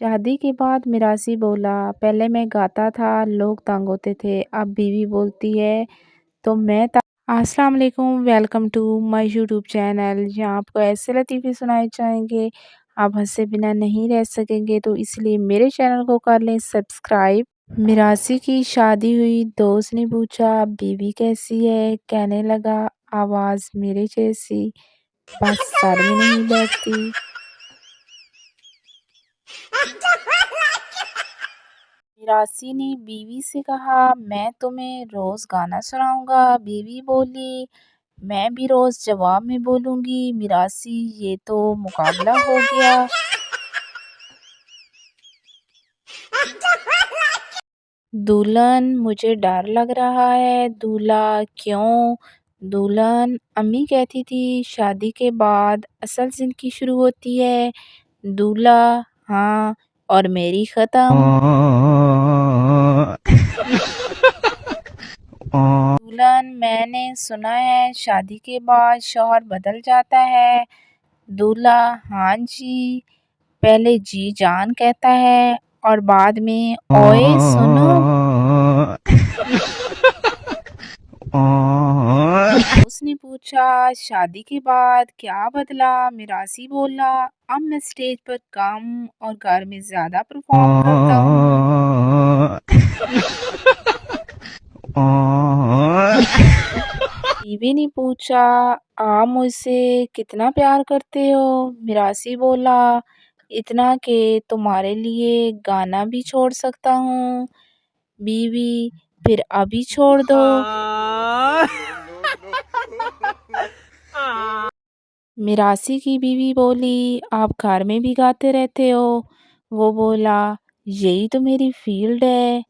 शादी के बाद मिरासी बोला, पहले मैं गाता था, लोग तंग होते थे, अब बीवी बोलती है तो मैं अस्सलाम वालेकुम, welcome to my YouTube channel. जहाँ आपको ऐसे लतीफ़े सुनाए जाएंगे, आप हंसे बिना नहीं रह सकेंगे, तो इसलिए मेरे चैनल को कर लें सब्सक्राइब। मिरासी की शादी हुई, दोस्त ने पूछा बीवी कैसी है, कहने लगा आवाज़ मेरे जैसी, बस सर में नहीं बैठती। मिरासी ने बीवी से कहा मैं तुम्हें रोज गाना सुनाऊंगा। बीवी बोली मैं भी रोज जवाब में बोलूंगी। मिरासी ये तो मुकाबला हो गया। दुल्हन मुझे डर लग रहा है। दूल्हा क्यों? दुल्हन अम्मी कहती थी शादी के बाद असल जिंदगी शुरू होती है। दूल्हा हाँ, और मेरी खत्म। दुल्हन मैंने सुना है शादी के बाद शौहर बदल जाता है। दूल्हा हाँ जी, पहले जी जान कहता है और बाद में ओए सुनो। उसने पूछा शादी के बाद क्या बदला? मिरासी बोला अब मैं स्टेज पर कम और घर में ज्यादा परफॉर्म करता हूँ। बीवी ने पूछा आप मुझसे कितना प्यार करते हो? मिरासी बोला इतना कि तुम्हारे लिए गाना भी छोड़ सकता हूँ। बीवी फिर अभी छोड़ दो। मिरासी की बीवी बोली आप घर में भी गाते रहते हो? वो बोला यही तो मेरी फील्ड है।